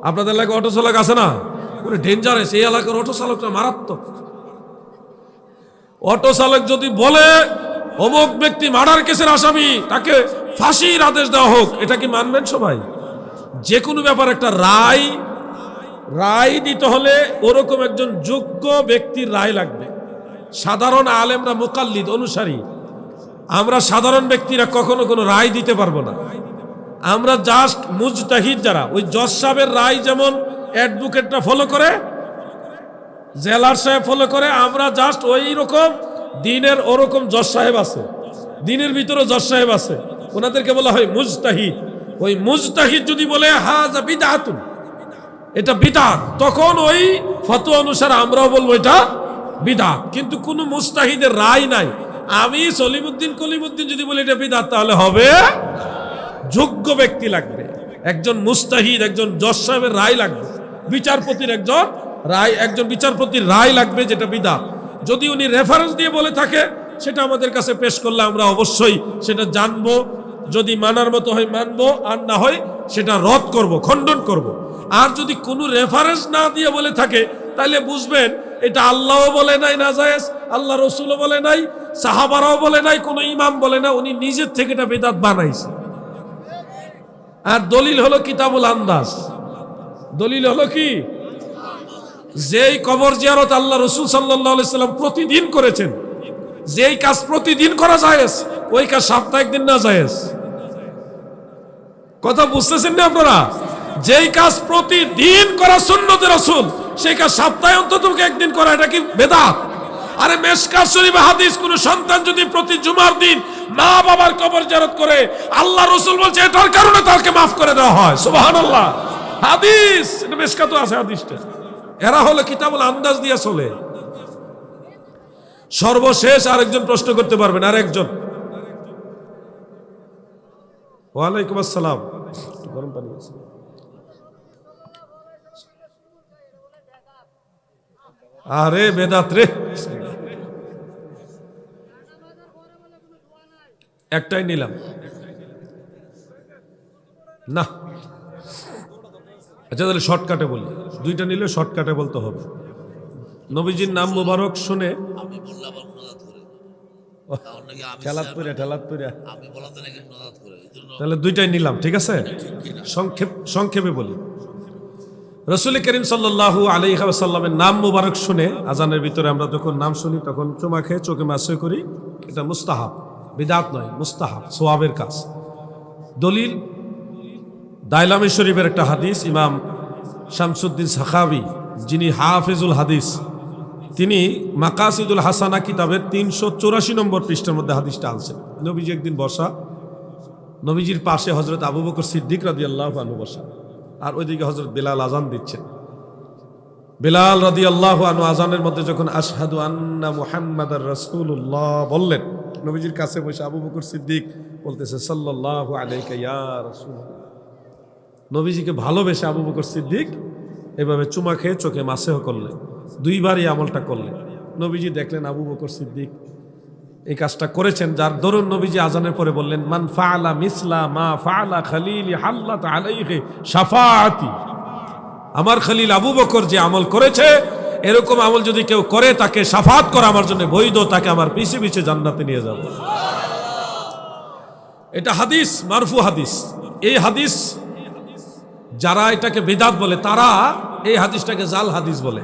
আপনাদের এলাকায় অটো চালক আছে না, পুরো ডেঞ্জারাস, এই এলাকার অটো চালকটা মারাত্মক। অটো চালক যদি বলে অমুক ব্যক্তি মার্ডার কেসের আসামি, তাকে ফাঁসির আদেশ দেওয়া হোক, এটা কি মানবেন সবাই? যে কোনো ব্যাপার একটা রায় দিতে হলে ওরকম একজন যোগ্য ব্যক্তির রায় লাগবে। সাধারণ আলেমরা মুকাল্লিদ, অনুসারী, আমরা সাধারণ ব্যক্তিরা কখনো কোনো রায় দিতে পারবো না। আমরা জাস্ট মুজতাহিদ যারা, ওই জজ সাহেবের রায় যেমন অ্যাডভোকেটরা ফলো করে, জেলার সাহেব ফলো করে, আমরা জাস্ট ওই রকম দিনের ওরকম জজ সাহেব আছে, দিনের ভিতরে জজ সাহেব আছে, ওনাদেরকে বলা হয় মুজতাহিদ। ওই মুজতাহিদ যদি বলে হাযা বিদআতুন, এটা বিদআত, তখন ওই ফতোয়া অনুসারে আমরাও বলবো এটা বিদআত। কিন্তু কোনো মুজতাহিদের রায় নাই। আমি সলিমুদ্দিন কলিমুদ্দিন যদি বলি এটা বিদআত, তাহলে হবে, যোগ্য ব্যক্তি লাগবে, একজন মুজতাহিদ, একজন জজ সাহেবের রায় লাগবে, বিচারপতির একজন বিচারপতির রায় লাগবে যেটা বিদআত। যদি উনি রেফারেন্স দিয়ে বলে থাকে, সেটা আমাদের কাছে পেশ করলে আমরা অবশ্যই সেটা জানবো, যদি মানার মতো হয় মানবো, আর না হয় সেটা রদ করব, খণ্ডন করব। আর যদি কোনো রেফারেন্স না দিয়ে বলে থাকে, তাহলে বুঝবেন এটা আল্লাহও বলে নাই নাজায়েজ, আল্লাহ রসুলও বলে নাই, সাহাবারাও বলে নাই, কোনো ইমাম বলে না, উনি নিজের থেকে এটা বিদআত বানাইছে। আর দলিল হলো কিতাবুল আন্দাজ। দলিল হলো কি? যেই কবর জিয়ারত আল্লাহ রসুল সাল্লাল্লাহু আলাইহি সাল্লাম প্রতিদিন করেছেন, যেই কাজ প্রতিদিন করা জায়েজ, ওই কাজ সাপ্তাহিক দিন না জায়েজ। কথা বুঝতেছেন না আপনারা? যেই কাজ প্রতিদিন করা সুন্নতে রাসূল, সেই কাজ সপ্তাহে অন্তত একদিন করা, এটা কি বিদআত? আরে মিশকাত শরীফে হাদিস, কোন সন্তান যদি প্রতি জুমার দিন মা বাবার কবর জিয়ারত করে, আল্লাহ রাসূল বলছে এটার কারণে তাকে maaf করে দেওয়া হয়। সুবহানাল্লাহ, হাদিস, এটা মিশকাতে আছে হাদিসটা। এরা হলো কিতাবুল আন্দাজ দিয়ে চলে। সর্বশেষ আরেকজন প্রশ্ন করতে পারবেন, আরেকজন। ওয়ালাইকুম আসসালাম। গরম পানি আছে? আরে বেদাত রে, একটাই নিলাম না। আচ্ছা তাহলে শর্টকাটে বলি, দুইটা নিলে শর্টকাটে বলতে হবে। নবীজির নাম মুবারক শুনে তাহলে দুইটাই নিলাম, ঠিক আছে? সংক্ষেপে বলি। রাসূল করিম সাল্লাল্লাহু আলাইহি ওয়াসাল্লামের নাম মুবারক শুনে আজানের ভিতরে আমরা যখন নাম শুনি, তখন চুমা খেয়ে চোখে মাসে করি। এটা মুস্তাহাব, বিদআত নয়, মুস্তাহাব, সওয়াবের কাজ। দলিল দাইলামি শরীফের একটা হাদিস, ইমাম শামসুদ্দিন সাখাবী, যিনি হাফিজুল হাদিস, তিনি মাকাসিদুল হাসানা কিতাবের 384 নম্বর পৃষ্ঠার মধ্যে হাদিসটা আনছেন। নবীজি একদিন বসা, নবীজির পাশে হযরত আবু বকর সিদ্দিক রাদিয়াল্লাহু আনহু বসা, আর ওইদিকে হযরত বেলাল আজান দিচ্ছেন। বেলাল রাদিয়াল্লাহু আনহু আজানের মধ্যে যখন আশহাদু আন্না মুহাম্মাদার রাসূলুল্লাহ বললেন, নবীজির কাছে বসে আবু বকর সিদ্দিক বলতেছে সাল্লাল্লাহু আলাইকা ইয়া রাসূলুল্লাহ। নবীজিকে ভালোবেসে আবু বকর সিদ্দিক এভাবে চুমা খেয়ে চোখে মাসেহ করলেন, দুইবারই আমলটা করলেন। নবীজি দেখলেন আবু বকর সিদ্দিক এই কাজটা করেছেন, যার দরুন নবীজি আজানের পরে বললেন মান ফাআলা মিসলা মা ফাআলা খলিলি হাল্লাত আলাইহি শাফাআতি। আমার খলিল আবু বকর যে আমল করেছে, এরকম আমল যদি কেউ করে, তাকে শাফাআত করা আমার জন্য বৈধ, তাকে আমার পিছে পিছে জান্নাতে নিয়ে যাব। এটা হাদিস, মারফু হাদিস। এই হাদিস যারা এটাকে বিদআত বলে, তারা এই হাদিসটাকে জাল হাদিস বলে।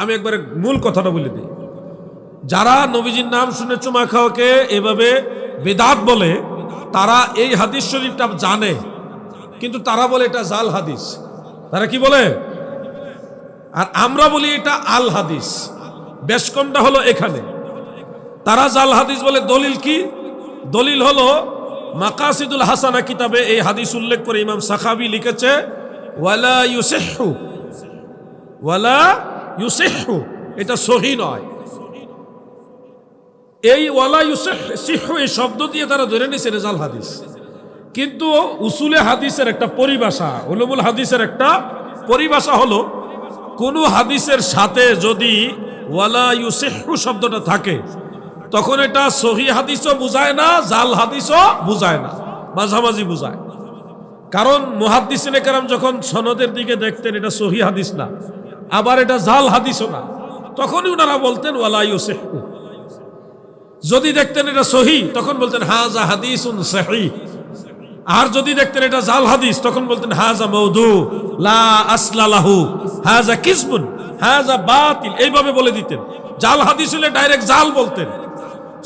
আমি একবারে মূল কথাটা বলে দিই, যারা নবীজির নাম শুনে চুমা খাওয়াকে এভাবে বিদআত বলে, তারা এই হাদিস শরীফটা জানে, কিন্তু তারা বলে এটা জাল হাদিস। তারা কি বলে? আর আমরা বলি এটা আল হাদিস। বেশ কমটা হলো এখানে। তারা জাল হাদিস বলে। দলিল কি? দলিল হলো মাকাসিদুল হাসানা কিতাবে এই হাদিস উল্লেখ করে ইমাম সাখাবী লিখেছে ওয়ালা ইউসিহু, ওয়ালা ইউসিহু, এটা সহি নয়। এই ওয়ালা ইউসিহু এই শব্দ দিয়ে তারা ধরে নিয়েছে জাল হাদিস। কিন্তু উসুলে হাদিসের একটা পরিভাষা, উলুমুল হাদিসের একটা পরিভাষা হলো, কোন হাদিসের সাথে যদি ওয়ালা ইউসিহু শব্দটা থাকে, তখন এটা সহি হাদিসও বুঝায় না, জাল হাদিসও বুঝায় না, মাঝামাঝি বুঝায়। কারণ মুহাদ্দিসিনে কেরাম যখন সনদের দিকে দেখতেন এটা সহি হাদিস না, আবার এটা জাল হাদিসও না, তখনই ওনারা বলতেন ওয়ালা ইউসিহু। যদি দেখতেন এটা সহি, তখন বলতেন হাযা হাদিসুন সহিহ। আর যদি দেখতেন এটা জাল হাদিস, তখন বলতেন হাযা মাউদু লা আসলা লাহু, হাযা কিসবুন, হাযা বাতিল, এইভাবে বলে দিতেন। জাল হাদিস হলে ডাইরেক্ট জাল বলতেন,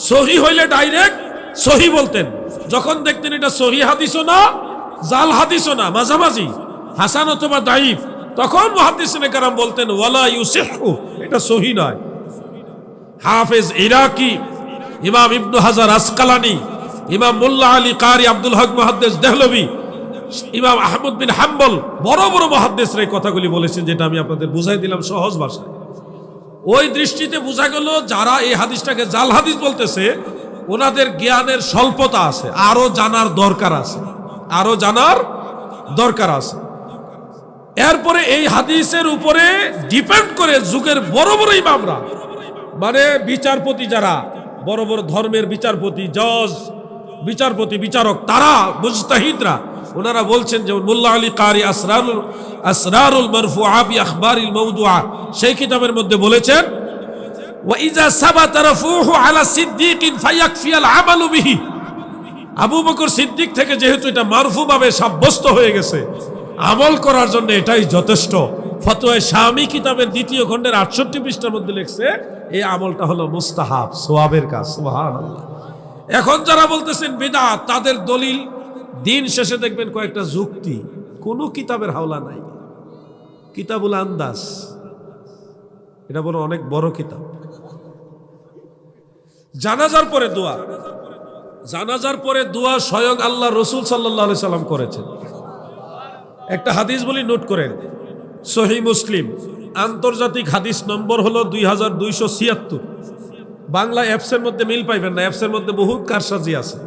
সহি হইলে ডাইরেক্ট সহি বলতেন। যখন দেখতেন এটা সহি হাদিসও না, জাল হাদিসও না, মাঝামাঝি, হাসান অথবা দাইফ, তখন মুহাদ্দিসিনে কেরাম বলতেন ওয়ালা ইউসিহু, এটা সহিহ নয়। হাফেজ ইরাকি, ইমাম ইবনু হাজার আসকালানি, ইমাম মোল্লা আলী কারি, আব্দুল হক মুহাদ্দিস দেহলভী, ইমাম আহমদ বিন হাম্বল, বড় বড় মুহাদ্দিসরা এই কথাগুলি বলেছেন, যেটা আমি আপনাদের বুঝাই দিলাম সহজ ভাষায়। ওই দৃষ্টিতে বোঝা গেল যারা এই হাদিসটাকে জাল হাদিস বলতেছে ওনাদের জ্ঞানের স্বল্পতা আছে, আরো জানার দরকার আছে, আরো জানার দরকার আছে। এরপরে এই হাদিসের উপরে ডিপেন্ড করে যুগের বড় বড় ইমামরা, মানে বিচারপতি, যারা বড় বড় ধর্মের বিচারপতি, জজ, বিচারপতি, বিচারক, তারা মুজতাহিদরা, ওনারা বলছেন, যেমন মোল্লা আলী কারি আসরারুল মারফুআ বি আখবারিল মাওদুআ, সেই কিতাবের মধ্যে বলেছেন ওয়া ইযা সাবাতা রাফুহু আলা সিদ্দীকিন ফায়াকফি আল আমালু বিহি। আবু বকর সিদ্দিক থেকে যেহেতু এটা মারফু ভাবে সাব্যস্ত হয়ে গেছে, আমল করার জন্য এটাই যথেষ্ট। ফতোয়া শামী কিতাবের দ্বিতীয় খণ্ডের 68 পৃষ্ঠার মধ্যে লিখছে এই আমলটা হলো মুস্তাহাব, সওয়াবের কাজ। সুবহানাল্লাহ। এখন যারা বলতেছেন বিদআত, তাদের দলিল দিন শেষে দেখবেন কয়েকটা যুক্তি, কোনো কিতাবের হাওলা নাই। কিতাবুল আন্দাজ, এটা বড় অনেক বড় কিতাব। জানাজার পরে দোয়া, জানাজার পরে দোয়া স্বয়ং আল্লাহ রসুল সাল্লাল্লাহু আলাইহি সাল্লাম করেছেন। একটা হাদিস বলি, নোট করেন, সহিহ মুসলিম, আন্তর্জাতিক হাদিস নম্বর হলো 2276। বাংলা অ্যাপসের মধ্যে মিল পাইবেন না, অ্যাপসের মধ্যে বহুত কারসাজি আছে।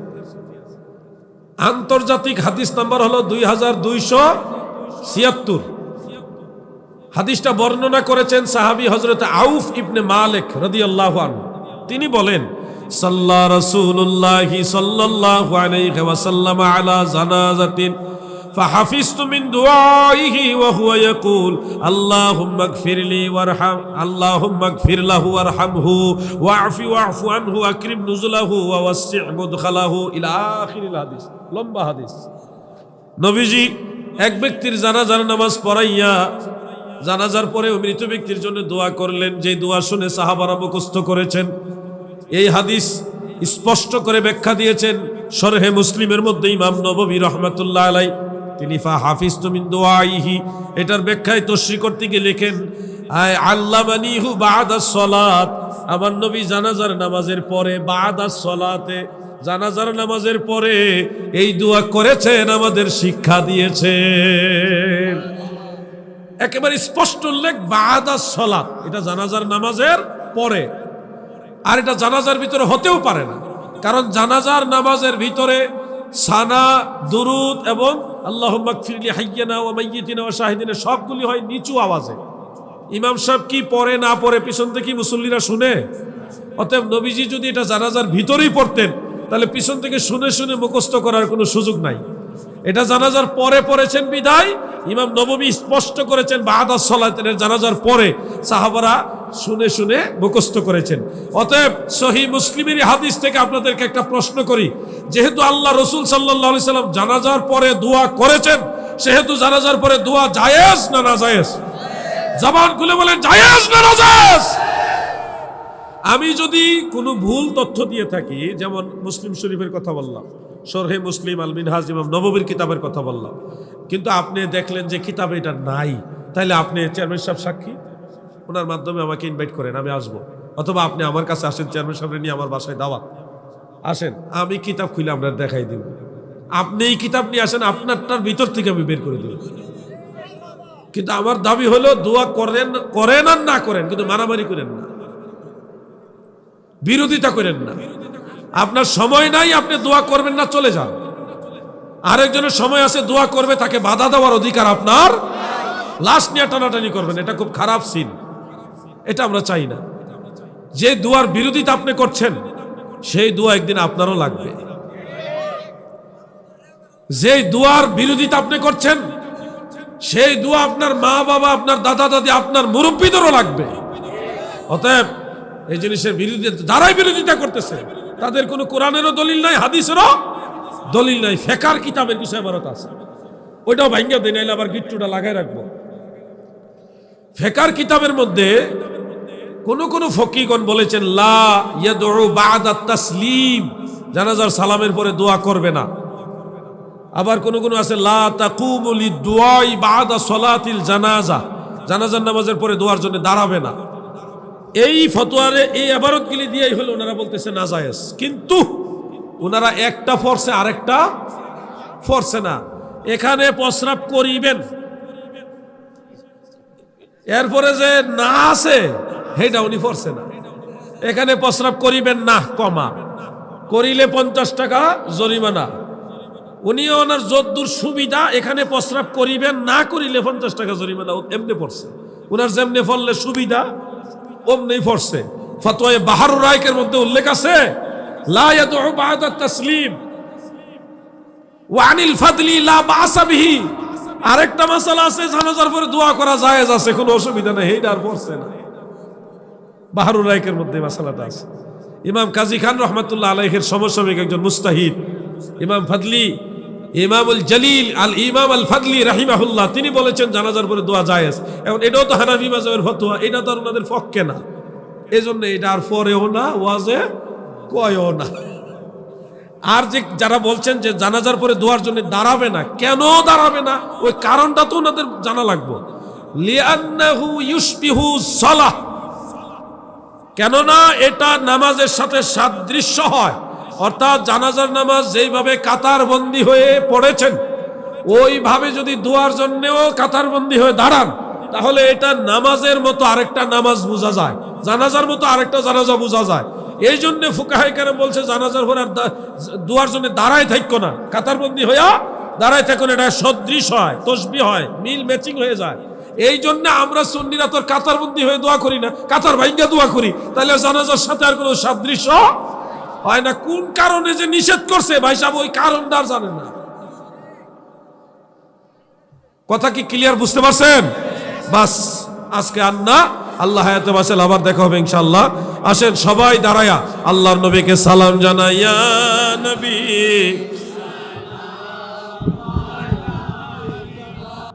আন্তর্জাতিক হাদিস নাম্বার হলো 2276। হাদিসটা বর্ণনা করেছেন সাহাবী হযরত আউফ ইবনে মালিক রাদিয়াল্লাহু আনহু। তিনি বলেন, সাল্লা রাসূলুল্লাহি সাল্লাল্লাহু আলাইহি ওয়াসাল্লাম আলা জানাজাতিন ফাহাফিজতু মিন দুআইহি ওয়া হুয়া ইয়াকুল আল্লাহুম্মা ইগফির লি ওয়ারহাম, আল্লাহুম্মা ইগফির লাহু ওয়ারহামহু ওয়া'ফু আনহু আকরিম নুজুলাহু ওয়া ওয়াসি' মুদখালাহু ইলা আখিরিল হাদিস। লম্বা হাদিস। নবীজি এক ব্যক্তির জানাজার নামাজ পড়াইয়া জানাজার পরে মৃত ব্যক্তির জন্য দোয়া করলেন, যে দোয়া শুনে সাহাবারা মুখস্থ করেছেন। এই হাদিস স্পষ্ট করে ব্যাখ্যা দিয়েছেন শরহে মুসলিমের মধ্যে ইমাম নববী রাহমাতুল্লাহ আলাইহি। তিনি ফাহাফিজতু মিন দুআইহি, এটার ব্যাখ্যায় তশরিহ করতে গিয়ে লেখেন আল্লামানিহু বা'দাস সালাত, আমার নবী জানাজার নামাজের পরে বা'দাস সালাতে, জানাজার নামাজের পরে এই দোয়া করেছেন, আমাদের শিক্ষা দিয়েছেন। একেবারে স্পষ্ট উল্লেখ, বা'দাস সালাত, এটা জানাজার নামাজের পরে। আর এটা জানাজার ভিতরে হতেও পারে না, কারণ জানাজার নামাজের ভিতরে সানা, দুরুদ এবং আল্লাহুম্মা ইগফির লি হাইয়িনা ওয়া মাইয়িতিনা ওয়া শাহিদিনা সবগুলি হয় নিচু আওয়াজে। ইমাম সাহেব কি পড়ে না পড়ে পিছন থেকে মুসল্লিরা শুনে। অতএব নবীজি যদি এটা জানাজার ভিতরেই পড়তেন, তাহলে পিছন থেকে শুনে শুনে মুখস্থ করার কোনো সুযোগ নাই। এটা জানাজার পরে পড়েছেন বিধায় ইমাম নববী স্পষ্ট করেছেন বা'দাস সালাতের, জানাজার পরে সাহাবারা শুনে শুনে মুখস্থ করেছেন। অতএব সহিহ মুসলিমের হাদিস থেকে আপনাদেরকে একটা প্রশ্ন করি, যেহেতু আল্লাহ রসুল সাল্লাল্লাহু আলাইহি সাল্লাম জানাজার পরে দোয়া করেছেন, সেহেতু জানাজার পরে দোয়া জায়েজ না নাজায়েজ? জবান খুলে বলেন, জায়েজ না নাজায়েজ? আমি যদি কোনো ভুল তথ্য দিয়ে থাকি, যেমন মুসলিম শরীফের কথা বললাম, শরহে মুসলিম, আল মিনহাজ, ইমাম নববীর কিতাবের কথা বললাম, কিন্তু আপনি দেখলেন যে কিতাবে এটা নাই, তাহলে আপনি চেয়ারম্যান সাহেব সাক্ষী, ওনার মাধ্যমে আমাকে ইনভাইট করেন, আমি আসবো। অথবা আপনি আমার কাছে আসেন, চেয়ারম্যান সাহেব নিয়ে আমার বাসায় দাওয়াত, আসেন, আমি কিতাব খুলে আমরা দেখাই দিব। আপনি এই কিতাব নিয়ে আসেন, আপনারটার ভিতর থেকে আমি বের করে দিব। কিন্তু আমার দাবি হলো দোয়া করেন আর না করেন, কিন্তু মারামারি করেন না, বিরোধিতা করেন না। আপনার সময় নাই, আপনি দোয়া করবেন না, চলে যান। আরেকজনের সময় আছে, দোয়া করবে, তাকে বাধা দেওয়ার অধিকার আপনার। লাশ নিয়ে টানাটানি করবেন, এটা খুব খারাপ সিন, এটা আমরা চাই না। যে দোয়ার বিরোধিতা আপনি করছেন, সেই দোয়া একদিন আপনারও লাগবে। যে দোয়ার বিরোধিতা আপনি করছেন, সেই দোয়া আপনার মা বাবা, আপনার দাদা দাদি, আপনার মুরব্বীদেরও লাগবে। অতএব এই জিনিসের বিরোধিতা, যারাই বিরোধিতা করতেছে, তাদের কোনো কোরআনেরও দলিল নাই, হাদিসেরও দলিল নাই। ফিকহের কিতাবের কিছু ইবারত আছে, ওইটাও ভাঙ্গা দেই, নাইলে আবার গিট্টুটা লাগাই রাখবো। ফিকহের কিতাবের মধ্যে কোন ফকিহগণ বলেছেন লা ইয়াদউ বা'দা তাসলিম, জানাজার সালামের পরে দোয়া করবে না। আবার কোন কোন আছে লা তাকুমু লিদুআই বাদা সলাতিল জানাজা, জানাজার নামাজের পরে দোয়ার জন্য দাঁড়াবে না। এই ফতোয়ারে এই ইবারতগুলি দিয়েই হলো ওনারা বলতেছে নাজায়েজ, কিন্তু ওনারা একটা ফরছে আরেকটা ফরছে না। এখানে প্রস্রাব করিবেন, এরপরে যে না আছে সেইটা উনি ফরছে না। এখানে প্রস্রাব করিবেন না কমা, করিলে 50 টাকা জরিমানা। উনিও ওনার যদ্দূর সুবিধা এখানে প্রস্রাব করিবেন না করিলে 50 টাকা জরিমানা এমনি পড়ছে। ওনার যেমনি ফললে সুবিধা অমনি পড়ছে। ফতোয়ায়ে বাহারুর রায়কের মধ্যে উল্লেখ আছে লা ইয়াদউ বা'দা তাসলিম ওয়া আনিল ফাদলি লা বা'সা বিহি। আরেকটা মাসালা আছে জানাজার পরে দোয়া করা জায়েজ আছে, কোনো অসুবিধা নেই, এইটা আর পড়ছে না। বাহারুর রায়কের মধ্যে মাসালাটা আছে। ইমাম কাজী খান রহমাতুল্লাহ আলাইহির সমসাময়িক একজন মুস্তাহিদ ইমাম ফাদলি, ইমামুল জলিল আল ইমাম আল ফাদলি রাহিমাহুল্লাহ, তিনি বলেছেন জানাজার পরে দোয়া জায়েজ। এখন এটাও তো হানাফি মাযহাবের ফতোয়া, এটা তো আর ওনাদের পক্ষে না, এজন্য এটা আর পরেও না, ওয়াজে কয়ও না। আর যে যারা বলছেন যে জানাজার পরে দোয়ার জন্য দাঁড়াবে না, কেন দাঁড়াবে না ওই কারণটা তো ওনাদের জানা লাগবে। লিআন্নাহু ইউশবিহু সালাহ, কেননা এটা নামাজের সাথে সাদৃশ্য হয়। অর্থাৎ জানাজার নামাজ যেইভাবে কাতারবন্দি হয়ে পড়েছেন ওইভাবে যদি দোয়ার জন্যও কাতারবন্দি হয়ে দাঁড়ান তাহলে এটা নামাজের মতো আরেকটা নামাজ বোঝা যায়, জানাজার মতো আরেকটা জানাজা বোঝা যায়। এই জন্য ফুকাহায়ে কেরাম বলছে জানাজার পর আর দোয়ার জন্য দাঁড়ায় থাকো না, কাতারবন্দি হইয়া দাঁড়ায় থাকো না, এটা সদৃশ হয়, তসবিহ হয়, মিল ম্যাচিং হয়ে যায়। এই জন্য আমরা সুন্নিরা তোর কাতারবন্দি হয়ে দোয়া করি না, কাতার ভাঙ্গা দোয়া করি, তাহলে জানাজার সাথে আর কোনো সাদৃশ্য হয় না। কোন কারণে যে নিষেধ করছে ভাই সাহেব ওই কারণটা আর জানেন না। কথা কি ক্লিয়ার বুঝতে পারছেন? বাস আজকে আর না, আল্লাহ হায়াতে বাঁচাল, আবার দেখা হবে ইনশাআল্লাহ। আসেন সবাই দাঁড়ায়া আল্লাহর নবীকে সালাম জানাইয়া নবী